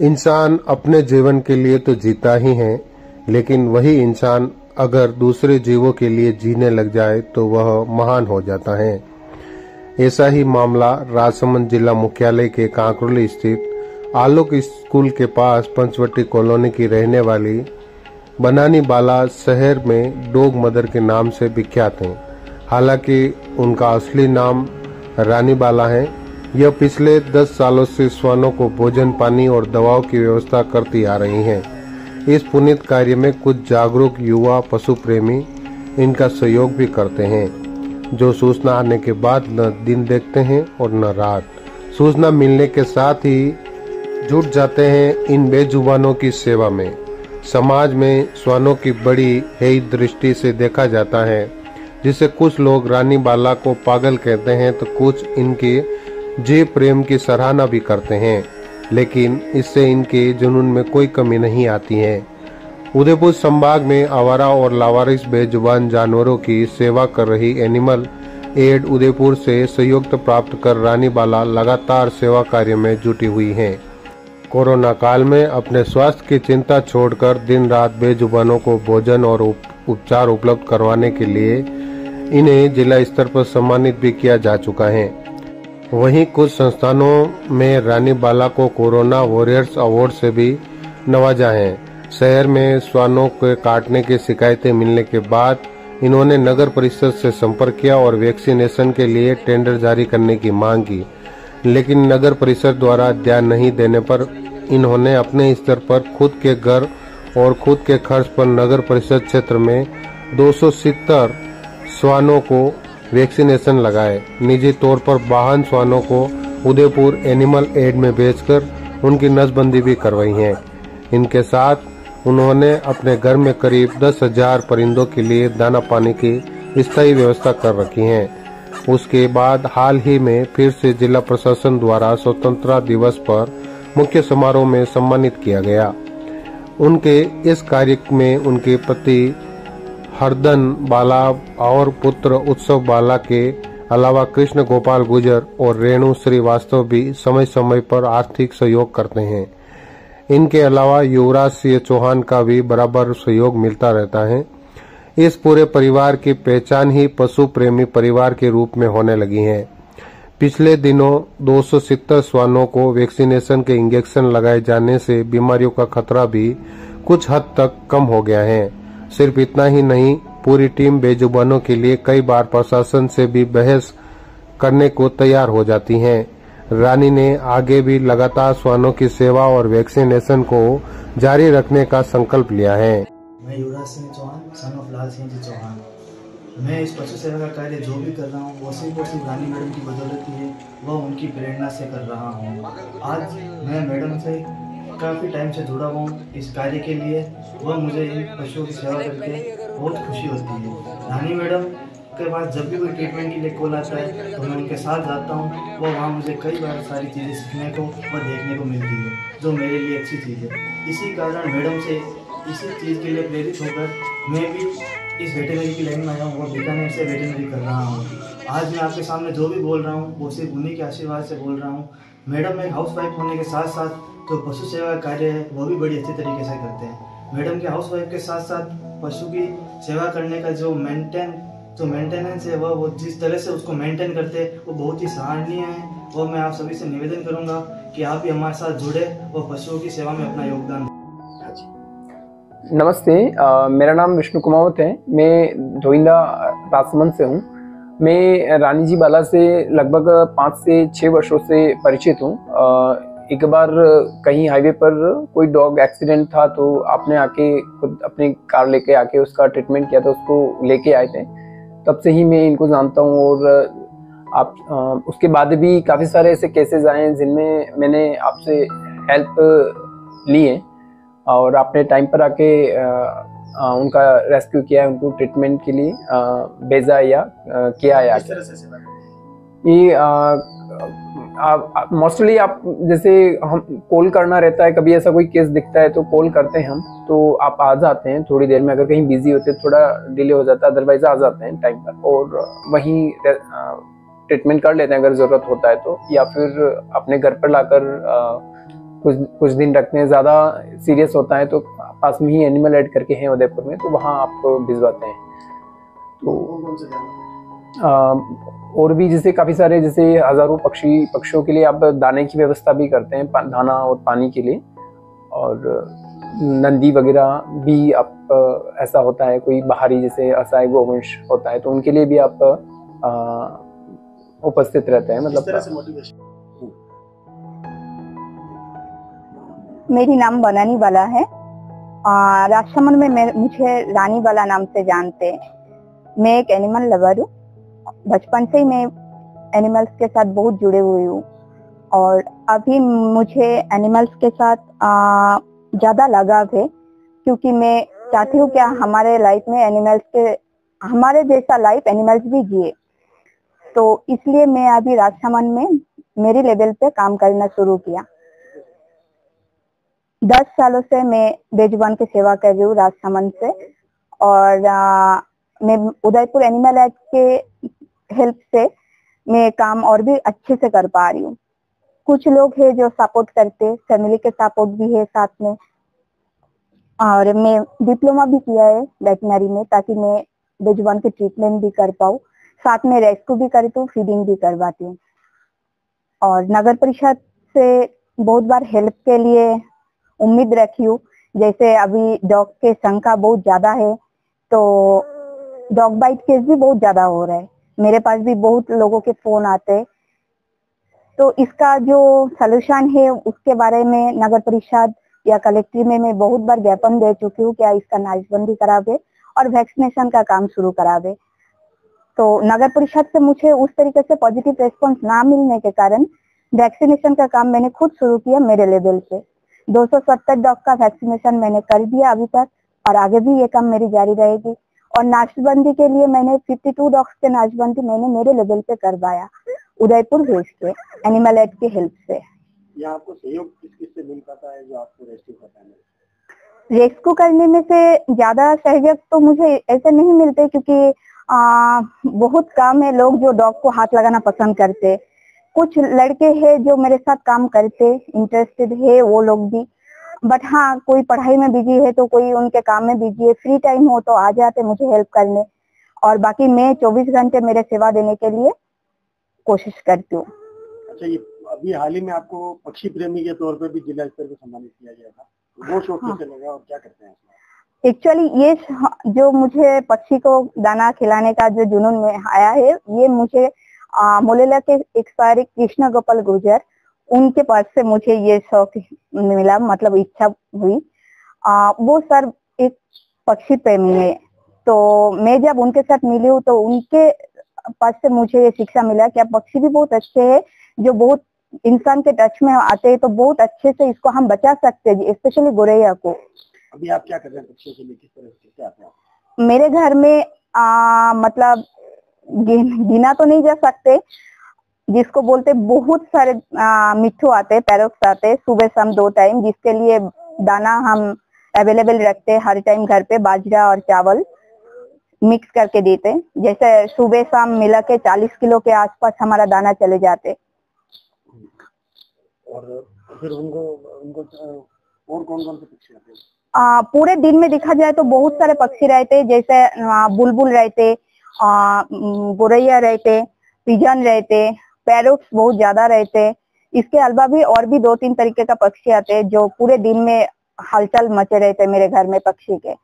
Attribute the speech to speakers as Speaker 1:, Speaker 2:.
Speaker 1: इंसान अपने जीवन के लिए तो जीता ही है, लेकिन वही इंसान अगर दूसरे जीवों के लिए जीने लग जाए तो वह महान हो जाता है। ऐसा ही मामला राजसमंद जिला मुख्यालय के कांकरोली स्थित आलोक स्कूल के पास पंचवटी कॉलोनी की रहने वाली बनानी बाला शहर में डॉग मदर के नाम से विख्यात हैं। हालांकि उनका असली नाम रानी बाला है। यह पिछले 10 सालों से श्वानों को भोजन, पानी और दवाओं की व्यवस्था करती आ रही हैं। इस पुनीत कार्य में कुछ जागरूक युवा पशु प्रेमी इनका सहयोग भी करते हैं, जो सूचना आने के बाद न दिन देखते हैं और न रात। सूचना मिलने के साथ ही जुट जाते हैं इन बेजुबानों की सेवा में। समाज में श्वानों की बड़ी हेय दृष्टि से देखा जाता है, जिसे कुछ लोग रानी बाला को पागल कहते हैं तो कुछ इनके जीव प्रेम की सराहना भी करते हैं, लेकिन इससे इनके जुनून में कोई कमी नहीं आती है। उदयपुर संभाग में आवारा और लावारिस बेजुबान जानवरों की सेवा कर रही एनिमल एड उदयपुर से सहयोग प्राप्त कर रानी बाला लगातार सेवा कार्य में जुटी हुई हैं। कोरोना काल में अपने स्वास्थ्य की चिंता छोड़कर दिन रात बेजुबानों को भोजन और उपचार उपलब्ध करवाने के लिए इन्हें जिला स्तर पर सम्मानित भी किया जा चुका है। वहीं कुछ संस्थानों में रानी बाला को कोरोना वॉरियर्स अवार्ड से भी नवाजा है। शहर में श्वानों के काटने की शिकायतें मिलने के बाद इन्होंने नगर परिषद से संपर्क किया और वैक्सीनेशन के लिए टेंडर जारी करने की मांग की, लेकिन नगर परिषद द्वारा ध्यान नहीं देने पर इन्होंने अपने स्तर पर खुद के घर और खुद के खर्च पर नगर परिषद क्षेत्र में 270 श्वानों को वैक्सीनेशन लगाए। निजी तौर पर वाहन श्वानों को उदयपुर एनिमल एड में भेजकर उनकी नसबंदी भी करवाई है। इनके साथ उन्होंने अपने घर में करीब 10,000 परिंदों के लिए दाना पानी की स्थायी व्यवस्था कर रखी है। उसके बाद हाल ही में फिर से जिला प्रशासन द्वारा स्वतंत्रता दिवस पर मुख्य समारोह में सम्मानित किया गया। उनके इस कार्य में उनके पति हरदन बाला और पुत्र उत्सव बाला के अलावा कृष्ण गोपाल गुजर और रेणु श्रीवास्तव भी समय समय पर आर्थिक सहयोग करते हैं। इनके अलावा युवराज सिंह चौहान का भी बराबर सहयोग मिलता रहता है। इस पूरे परिवार की पहचान ही पशु प्रेमी परिवार के रूप में होने लगी है। पिछले दिनों 270 श्वानों को वैक्सीनेशन के इंजेक्शन लगाए जाने से बीमारियों का खतरा भी कुछ हद तक कम हो गया है। सिर्फ इतना ही नहीं, पूरी टीम बेजुबानों के लिए कई बार प्रशासन से भी बहस करने को तैयार हो जाती है। रानी ने आगे भी लगातार श्वानों की सेवा और वैक्सीनेशन को जारी रखने का संकल्प लिया है।
Speaker 2: मैं युवराज सिंह चौहान, सन ऑफ लाल सिंह जी चौहान। मैं इस पशु सेवा का कार्य जो भी कर रहा हूँ वो सिर्फ और सिर्फ रानी मैडम की बदौलत ही है, वह उनकी प्रेरणा से कर रहा हूँ। आज मैं मैडम से काफ़ी टाइम से जुड़ा हुआ हूँ इस कार्य के लिए। वह मुझे इन पशुओं की सेवा करके बहुत खुशी होती है। रानी मैडम के पास जब भी कोई ट्रीटमेंट के लिए कॉल आता है तो मैं उनके साथ जाता हूँ। वो वहाँ मुझे कई बार सारी चीज़ें सीखने को और देखने को मिलती है, जो मेरे लिए अच्छी चीज़ है। इसी कारण मैडम से इसी चीज़ के लिए प्रेरित होकर मैं भी इस वेटरनरी की लाइन में आया हूँ और बीकानेर से वेटरनरी कर रहा हूँ। आज मैं आपके सामने जो भी बोल रहा हूँ वो सिर्फ उन्हीं के आशीर्वाद से बोल रहा हूँ। मैडम एक हाउसवाइफ होने के साथ साथ जो पशु सेवा का कार्य है वो भी बड़ी अच्छी तरीके से करते हैं। मैडम के हाउसवाइफ के साथ साथ पशु की सेवा करने का जो मेंटेनेंस है वो जिस तरह से उसको मेंटेन करते हैं वो बहुत ही सराहनीय है। और मैं आप सभी से निवेदन करूंगा कि आप भी हमारे साथ जुड़े और पशुओं की सेवा में अपना योगदान दें।
Speaker 3: नमस्ते, मेरा नाम विष्णु कुमावत है। मैं जोइंदा राजसमंद से हूँ। मैं रानी जी बाला से लगभग 5 से 6 वर्षों से परिचित हूँ। एक बार कहीं हाईवे पर कोई डॉग एक्सीडेंट था तो आपने आके खुद अपनी कार लेके आके उसका ट्रीटमेंट किया था, उसको लेके आए थे। तब से ही मैं इनको जानता हूँ और आप उसके बाद भी काफ़ी सारे ऐसे केसेस आए हैं जिनमें मैंने आपसे हेल्प ली है और आपने टाइम पर आके उनका रेस्क्यू किया है, उनको ट्रीटमेंट के लिए भेजा या किया है। ये मोस्टली आप जैसे हम कॉल करना रहता है, कभी ऐसा कोई केस दिखता है तो कॉल करते हैं हम, तो आप आ जाते हैं थोड़ी देर में। अगर कहीं बिजी होते हैं थोड़ा डिले हो जाता है, अदरवाइज आ जाते हैं टाइम पर और वहीं ट्रीटमेंट कर लेते हैं अगर ज़रूरत होता है तो, या फिर अपने घर पर लाकर कुछ दिन रखते हैं, ज़्यादा सीरियस होता है तो पास में ही एनिमल ऐड करके हैं उदयपुर में, तो वहाँ आप भिजवाते हैं। तो और भी जैसे काफ़ी सारे, जैसे हज़ारों पक्षियों के लिए आप दाने की व्यवस्था भी करते हैं, दाना और पानी के लिए। और नंदी वगैरह भी आप ऐसा होता है, कोई बाहरी जैसे असहाय गोवंश होता है तो उनके लिए भी आप उपस्थित रहते हैं। मतलब
Speaker 4: मेरी नाम बनानी वाला है। राजसमंद में मुझे रानी वाला नाम से जानते हैं। मैं एक एनिमल लवर हूँ। बचपन से ही मैं एनिमल्स के साथ बहुत जुड़े हुई हूँ और अभी मुझे एनिमल्स के साथ ज़्यादा लगाव है, क्योंकि मैं चाहती हूँ क्या हमारे लाइफ में एनिमल्स के, हमारे जैसा लाइफ एनिमल्स भी जिए। तो इसलिए मैं अभी राजसमंद में मेरी लेवल पे काम करना शुरू किया। 10 सालों से मैं बेजुबान की सेवा कर रही हूँ राजसमंद से। और मैं उदयपुर एनिमल ऐड के हेल्प से मैं काम और भी अच्छे से कर पा रही हूँ। कुछ लोग हैं जो सपोर्ट करते, फैमिली के सपोर्ट भी है साथ में। और मैं डिप्लोमा भी किया है वेटनरी में, ताकि मैं बेजुबान की ट्रीटमेंट भी कर पाऊँ, साथ में रेस्क्यू भी करती हूँ, फीडिंग भी करवाती हूँ। और नगर परिषद से बहुत बार हेल्प के लिए उम्मीद रखी हूँ। जैसे अभी डॉग के संख्या बहुत ज्यादा है, तो डॉग बाइट केस भी बहुत ज्यादा हो रहा है। मेरे पास भी बहुत लोगों के फोन आते हैं। तो इसका जो सलूशन है उसके बारे में नगर परिषद या कलेक्ट्री में मैं बहुत बार ज्ञापन दे चुकी हूँ, क्या इसका नाशबंदी करावे और वैक्सीनेशन का काम शुरू करावे। तो नगर परिषद से मुझे उस तरीके से पॉजिटिव रेस्पॉन्स ना मिलने के कारण वैक्सीनेशन का काम मैंने खुद शुरू किया मेरे लेवल पे। 270 डॉग का वैक्सीनेशन मैंने कर दिया अभी तक, और आगे भी ये काम मेरी जारी रहेगी। और नाशबंदी के लिए मैंने 52 डॉग्स के नाशबंदी मैंने मेरे लेवल पे करवाया, उदयपुर भेज के एनिमल ऐड की हेल्प से।
Speaker 5: यहाँ आपको सहयोग किस से मिल पाता है जो आपको रेस्क्यू करता है?
Speaker 4: रेस्क्यू करने में से ज्यादा सहयोग तो मुझे ऐसे नहीं मिलते, क्योंकि बहुत कम है लोग जो डॉग को हाथ लगाना पसंद करते। कुछ लड़के हैं जो मेरे साथ काम करते, इंटरेस्टेड है वो लोग भी। बट हाँ, कोई पढ़ाई में बिजी है तो कोई उनके काम में बिजी है, फ्री टाइम हो तो आ जाते मुझे हेल्प करने। और बाकी मैं 24 घंटे मेरे सेवा देने के लिए कोशिश करती हूँ।
Speaker 5: अच्छा, ये अभी हाल ही में आपको पक्षी प्रेमी के तौर पे भी जिला स्तर पर सम्मानित किया गया था, वो शौक कैसे लगा और क्या करते हैं?
Speaker 4: एक्चुअली ये जो मुझे पक्षी को दाना खिलाने का जो जुनून में आया है, ये मुझे मोलेला के एक्सपायर कृष्ण गोपाल गुर्जर, उनके पास से मुझे ये शौक मिला, मतलब इच्छा हुई। वो सर एक पक्षी प्रेमी है, तो मैं जब उनके साथ मिली हूँ तो उनके पास से मुझे ये शिक्षा मिला कि पक्षी भी बहुत अच्छे हैं, जो बहुत इंसान के टच में आते हैं तो बहुत अच्छे से इसको हम बचा सकते हैं, स्पेशली गोरैया को।
Speaker 5: अभी आप क्या कर रहे हैं पक्षियों के लिए, किस तरह से आते हैं?
Speaker 4: मेरे घर में मतलब गिना तो नहीं जा सकते, जिसको बोलते बहुत सारे मिट्ठू आते हैं, पैरोक्स आते हैं सुबह शाम 2 टाइम, जिसके लिए दाना हम अवेलेबल रखते हैं हर टाइम घर पे। बाजरा और चावल मिक्स करके देते, जैसे सुबह शाम मिला के 40 किलो के आसपास हमारा दाना चले जाते।
Speaker 5: और फिर उनको और कौन कौन से पक्षी आते हैं?
Speaker 4: पूरे दिन में देखा जाए तो बहुत सारे पक्षी रहते, जैसे बुलबुल रहते, गोरैया रहते, पिजन रहते, पैरोट्स बहुत ज्यादा रहते। इसके अलावा भी और भी 2-3 तरीके का पक्षी आते हैं जो पूरे दिन में हलचल मचे रहते मेरे घर में पक्षी के।